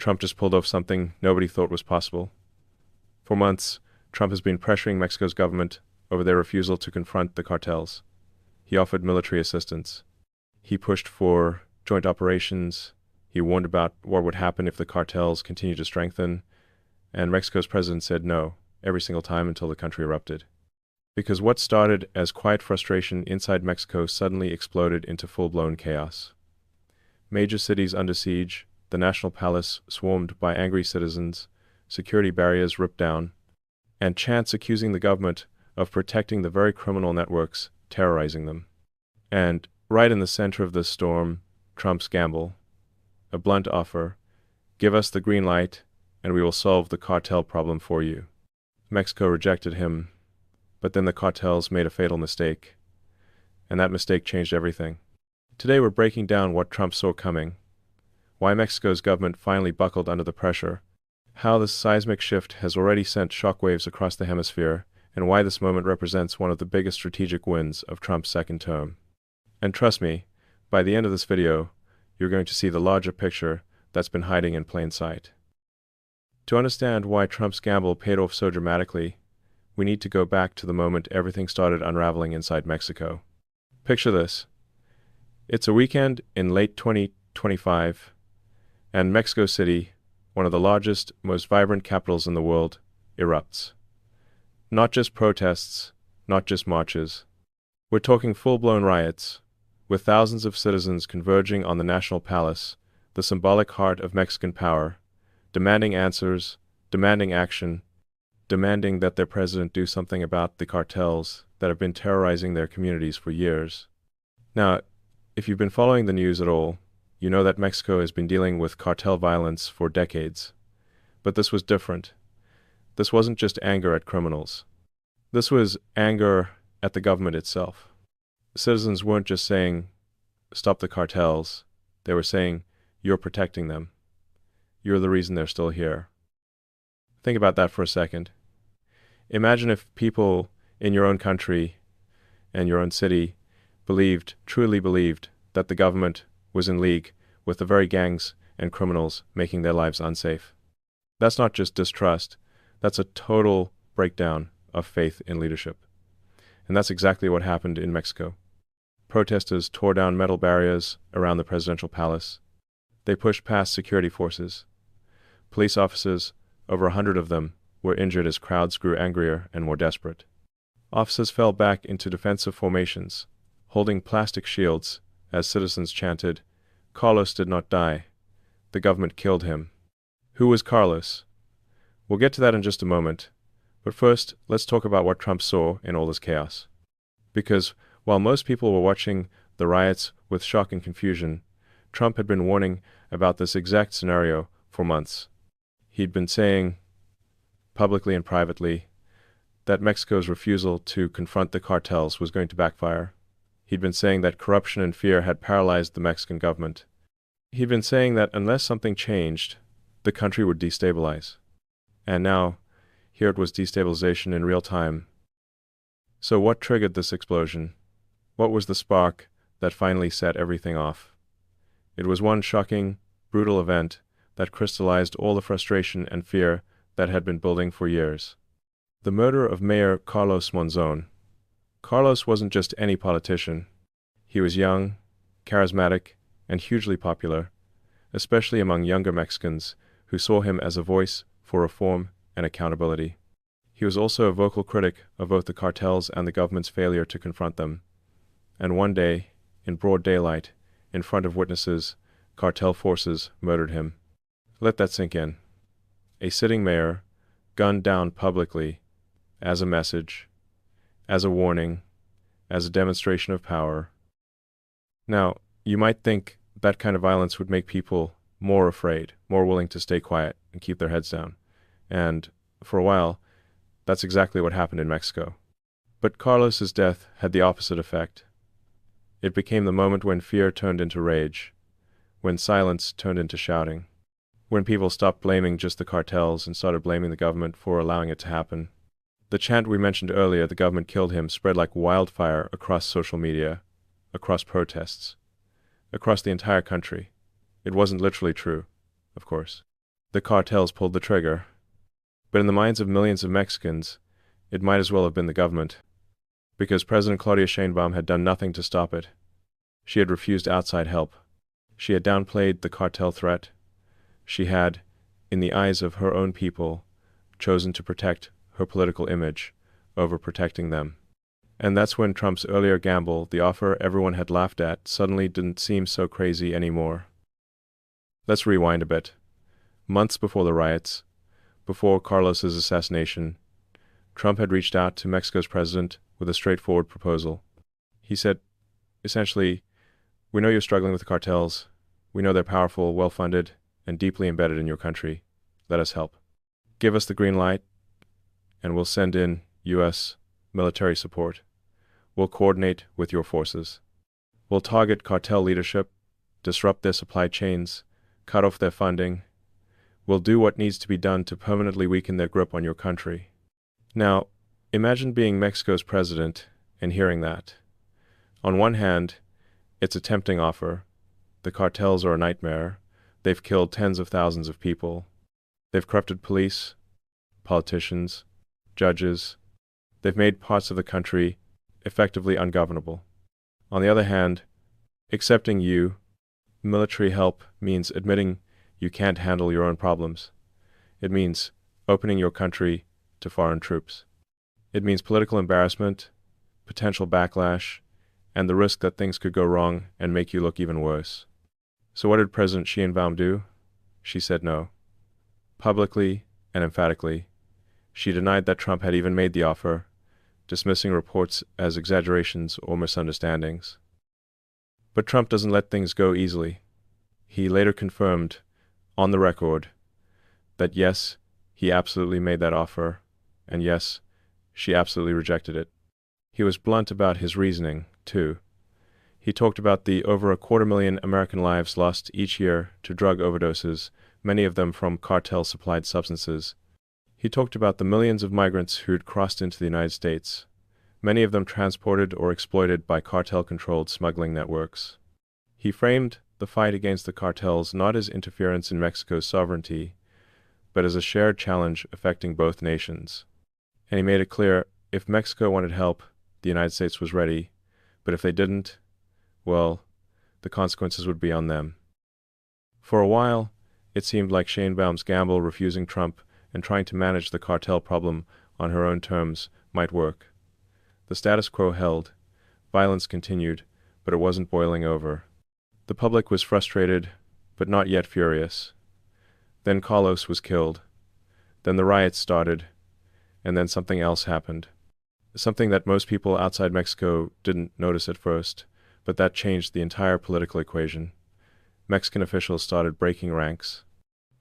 Trump just pulled off something nobody thought was possible. For months, Trump has been pressuring Mexico's government over their refusal to confront the cartels. He offered military assistance. He pushed for joint operations. He warned about what would happen if the cartels continued to strengthen. And Mexico's president said no every single time until the country erupted. Because what started as quiet frustration inside Mexico suddenly exploded into full-blown chaos. Major cities under siege, the national palace swarmed by angry citizens, security barriers ripped down, and chants accusing the government of protecting the very criminal networks terrorizing them. And right in the center of this storm, Trump's gamble, a blunt offer: give us the green light and we will solve the cartel problem for you. Mexico rejected him, but then the cartels made a fatal mistake, and that mistake changed everything. Today we're breaking down what Trump saw coming, why Mexico's government finally buckled under the pressure, how this seismic shift has already sent shockwaves across the hemisphere, and why this moment represents one of the biggest strategic wins of Trump's second term. And trust me, by the end of this video, you're going to see the larger picture that's been hiding in plain sight. To understand why Trump's gamble paid off so dramatically, we need to go back to the moment everything started unraveling inside Mexico. Picture this. It's a weekend in late 2025, and Mexico City, one of the largest, most vibrant capitals in the world, erupts. Not just protests, not just marches. We're talking full-blown riots, with thousands of citizens converging on the National Palace, the symbolic heart of Mexican power, demanding answers, demanding action, demanding that their president do something about the cartels that have been terrorizing their communities for years. Now, if you've been following the news at all, you know that Mexico has been dealing with cartel violence for decades. But this was different. This wasn't just anger at criminals. This was anger at the government itself. Citizens weren't just saying, stop the cartels. They were saying, you're protecting them. You're the reason they're still here. Think about that for a second. Imagine if people in your own country and your own city truly believed, that the government was in league with the very gangs and criminals making their lives unsafe. That's not just distrust, that's a total breakdown of faith in leadership. And that's exactly what happened in Mexico. Protesters tore down metal barriers around the presidential palace. They pushed past security forces. Police officers, over 100 of them, were injured as crowds grew angrier and more desperate. Officers fell back into defensive formations, holding plastic shields as citizens chanted, "Carlos did not die. The government killed him." Who was Carlos? We'll get to that in just a moment, but first, let's talk about what Trump saw in all this chaos. Because while most people were watching the riots with shock and confusion, Trump had been warning about this exact scenario for months. He'd been saying, publicly and privately, that Mexico's refusal to confront the cartels was going to backfire. He'd been saying that corruption and fear had paralyzed the Mexican government. He'd been saying that unless something changed, the country would destabilize. And now, here it was destabilization in real time. So what triggered this explosion? What was the spark that finally set everything off? It was one shocking, brutal event that crystallized all the frustration and fear that had been building for years. The murder of Mayor Carlos Monzon. Carlos wasn't just any politician. He was young, charismatic, and hugely popular, especially among younger Mexicans who saw him as a voice for reform and accountability. He was also a vocal critic of both the cartels and the government's failure to confront them. And one day, in broad daylight, in front of witnesses, cartel forces murdered him. Let that sink in. A sitting mayor, gunned down publicly, as a message, as a warning, as a demonstration of power. Now, you might think that kind of violence would make people more afraid, more willing to stay quiet and keep their heads down. And for a while, that's exactly what happened in Mexico. But Carlos's death had the opposite effect. It became the moment when fear turned into rage, when silence turned into shouting, when people stopped blaming just the cartels and started blaming the government for allowing it to happen. The chant we mentioned earlier, "the government killed him," spread like wildfire across social media, across protests, across the entire country. It wasn't literally true, of course. The cartels pulled the trigger. But in the minds of millions of Mexicans, it might as well have been the government, because President Claudia Sheinbaum had done nothing to stop it. She had refused outside help. She had downplayed the cartel threat. She had, in the eyes of her own people, chosen to protect her political image over protecting them. And that's when Trump's earlier gamble, the offer everyone had laughed at, suddenly didn't seem so crazy anymore. Let's rewind a bit. Months before the riots, before Carlos's assassination, Trump had reached out to Mexico's president with a straightforward proposal. He said, essentially, we know you're struggling with the cartels. We know they're powerful, well-funded, and deeply embedded in your country. Let us help. Give us the green light, and we'll send in U.S. military support. We'll coordinate with your forces. We'll target cartel leadership, disrupt their supply chains, cut off their funding. We'll do what needs to be done to permanently weaken their grip on your country. Now, imagine being Mexico's president and hearing that. On one hand, it's a tempting offer. The cartels are a nightmare. They've killed tens of thousands of people. They've corrupted police, politicians, judges. They've made parts of the country effectively ungovernable. On the other hand, accepting military help means admitting you can't handle your own problems. It means opening your country to foreign troops. It means political embarrassment, potential backlash, and the risk that things could go wrong and make you look even worse. So what did President Sheinbaum do? She said no. Publicly and emphatically, she denied that Trump had even made the offer, dismissing reports as exaggerations or misunderstandings. But Trump doesn't let things go easily. He later confirmed, on the record, that yes, he absolutely made that offer, and yes, she absolutely rejected it. He was blunt about his reasoning, too. He talked about the over 250,000 American lives lost each year to drug overdoses, many of them from cartel-supplied substances. He talked about the millions of migrants who'd crossed into the United States, many of them transported or exploited by cartel-controlled smuggling networks. He framed the fight against the cartels not as interference in Mexico's sovereignty, but as a shared challenge affecting both nations. And he made it clear, if Mexico wanted help, the United States was ready, but if they didn't, well, the consequences would be on them. For a while, it seemed like Sheinbaum's gamble refusing Trump and trying to manage the cartel problem on her own terms might work. The status quo held, violence continued, but it wasn't boiling over. The public was frustrated, but not yet furious. Then Carlos was killed. Then the riots started, and then something else happened. Something that most people outside Mexico didn't notice at first, but that changed the entire political equation. Mexican officials started breaking ranks.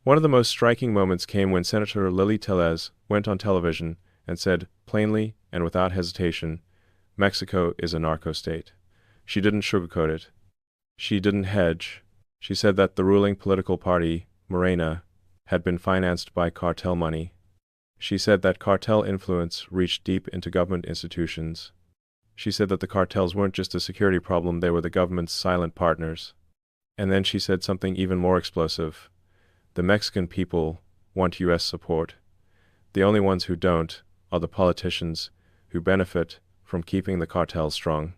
One of the most striking moments came when Senator Lily Tellez went on television and said plainly and without hesitation, Mexico is a narco state. She didn't sugarcoat it. She didn't hedge. She said that the ruling political party, Morena, had been financed by cartel money. She said that cartel influence reached deep into government institutions. She said that the cartels weren't just a security problem, they were the government's silent partners. And then she said something even more explosive. The Mexican people want U.S. support. The only ones who don't are the politicians who benefit from keeping the cartels strong.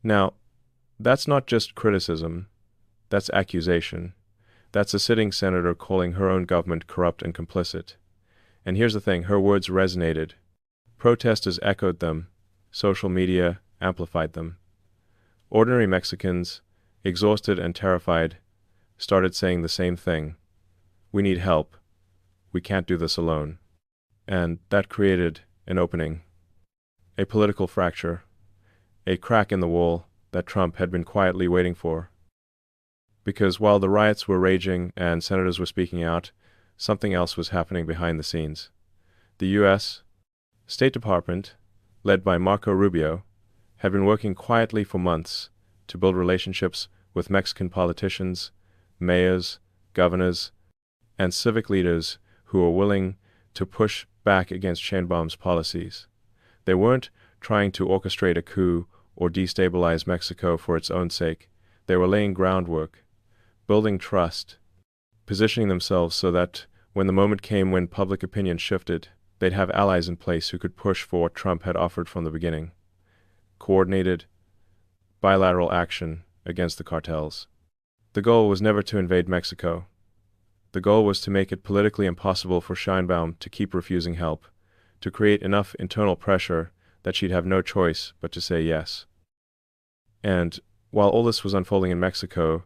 Now, that's not just criticism, that's accusation. That's a sitting senator calling her own government corrupt and complicit. And here's the thing, her words resonated. Protesters echoed them. Social media amplified them. Ordinary Mexicans, exhausted and terrified, started saying the same thing. We need help. We can't do this alone. And that created an opening, a political fracture, a crack in the wall that Trump had been quietly waiting for. Because while the riots were raging and senators were speaking out, something else was happening behind the scenes. The U.S. State Department, led by Marco Rubio, had been working quietly for months to build relationships with Mexican politicians, mayors, governors, and civic leaders who were willing to push back against Sheinbaum's policies. They weren't trying to orchestrate a coup or destabilize Mexico for its own sake. They were laying groundwork, building trust, positioning themselves so that when the moment came when public opinion shifted, they'd have allies in place who could push for what Trump had offered from the beginning: coordinated, bilateral action against the cartels. The goal was never to invade Mexico. The goal was to make it politically impossible for Sheinbaum to keep refusing help, to create enough internal pressure that she'd have no choice but to say yes. And while all this was unfolding in Mexico,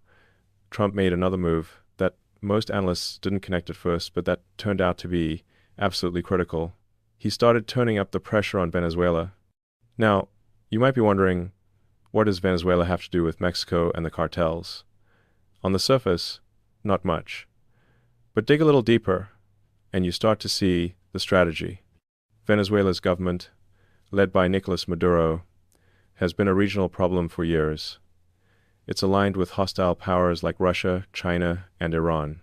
Trump made another move that most analysts didn't connect at first, but that turned out to be absolutely critical. He started turning up the pressure on Venezuela. Now, you might be wondering, what does Venezuela have to do with Mexico and the cartels? On the surface, not much. But dig a little deeper, and you start to see the strategy. Venezuela's government, led by Nicolas Maduro, has been a regional problem for years. It's aligned with hostile powers like Russia, China, and Iran.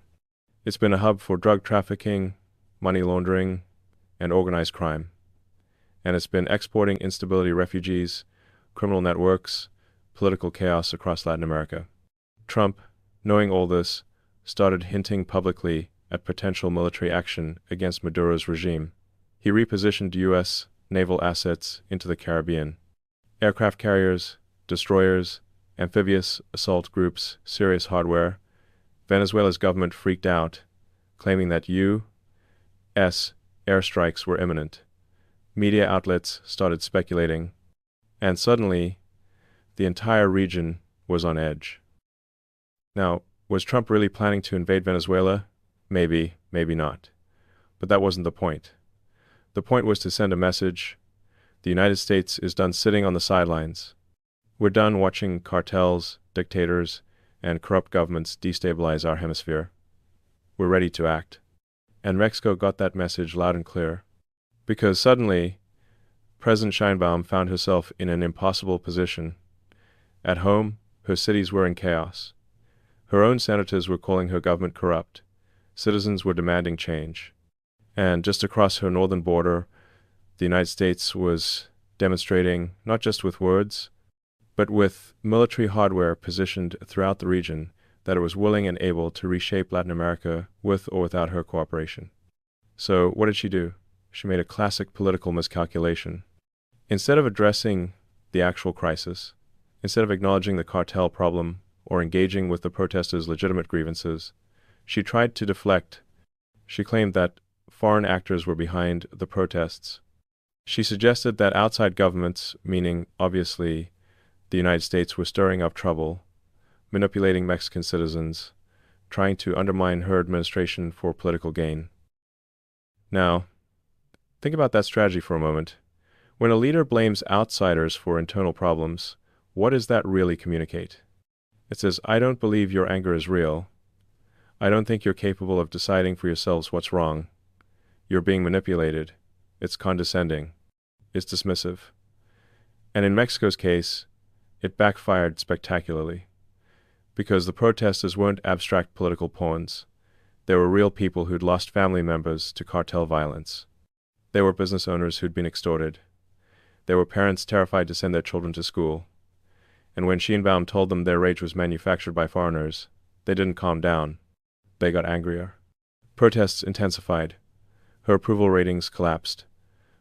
It's been a hub for drug trafficking, money laundering, and organized crime. And it's been exporting instability, refugees, criminal networks, political chaos across Latin America. Trump, knowing all this, started hinting publicly at potential military action against Maduro's regime. He repositioned U.S. naval assets into the Caribbean. Aircraft carriers, destroyers, amphibious assault groups, serious hardware. Venezuela's government freaked out, claiming that U.S. airstrikes were imminent. Media outlets started speculating, and suddenly, the entire region was on edge. Now, was Trump really planning to invade Venezuela? Maybe, maybe not. But that wasn't the point. The point was to send a message: the United States is done sitting on the sidelines. We're done watching cartels, dictators, and corrupt governments destabilize our hemisphere. We're ready to act. And Mexico got that message loud and clear. Because suddenly, President Sheinbaum found herself in an impossible position. At home, her cities were in chaos. Her own senators were calling her government corrupt. Citizens were demanding change. And just across her northern border, the United States was demonstrating, not just with words, but with military hardware positioned throughout the region, that it was willing and able to reshape Latin America with or without her cooperation. So what did she do? She made a classic political miscalculation. Instead of addressing the actual crisis, instead of acknowledging the cartel problem or engaging with the protesters' legitimate grievances, she tried to deflect. She claimed that foreign actors were behind the protests. She suggested that outside governments, meaning obviously the United States, were stirring up trouble, manipulating Mexican citizens, trying to undermine her administration for political gain. Now, think about that strategy for a moment. When a leader blames outsiders for internal problems, what does that really communicate? It says, I don't believe your anger is real. I don't think you're capable of deciding for yourselves what's wrong. You're being manipulated. It's condescending. It's dismissive. And in Mexico's case, it backfired spectacularly. Because the protesters weren't abstract political pawns. They were real people who'd lost family members to cartel violence. They were business owners who'd been extorted. They were parents terrified to send their children to school. And when Sheinbaum told them their rage was manufactured by foreigners, they didn't calm down. They got angrier. Protests intensified. Her approval ratings collapsed.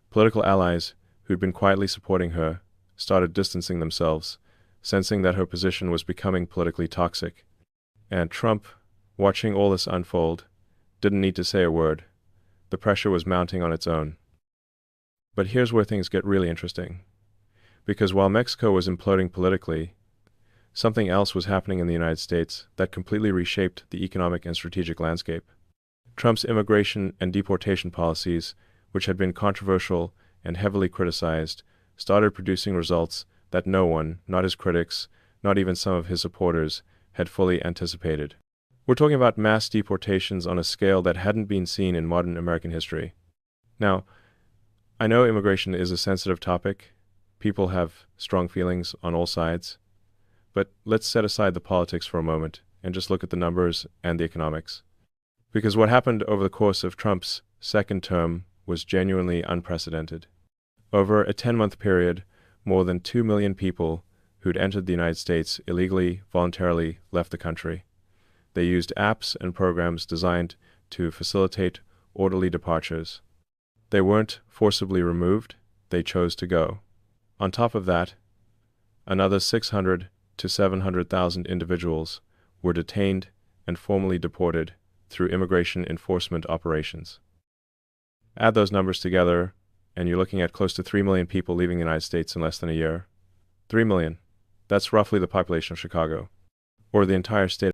Political allies who'd been quietly supporting her started distancing themselves, sensing that her position was becoming politically toxic. And Trump, watching all this unfold, didn't need to say a word. The pressure was mounting on its own. But here's where things get really interesting. Because while Mexico was imploding politically, something else was happening in the United States that completely reshaped the economic and strategic landscape. Trump's immigration and deportation policies, which had been controversial and heavily criticized, started producing results that no one, not his critics, not even some of his supporters, had fully anticipated. We're talking about mass deportations on a scale that hadn't been seen in modern American history. Now, I know immigration is a sensitive topic. People have strong feelings on all sides. But let's set aside the politics for a moment and just look at the numbers and the economics. Because what happened over the course of Trump's second term was genuinely unprecedented. Over a 10-month period, more than 2 million people who'd entered the United States illegally, voluntarily, left the country. They used apps and programs designed to facilitate orderly departures. They weren't forcibly removed, they chose to go. On top of that, another 600 to 700,000 individuals were detained and formally deported through immigration enforcement operations. Add those numbers together, and you're looking at close to 3 million people leaving the United States in less than a year. 3 million. That's roughly the population of Chicago, or the entire state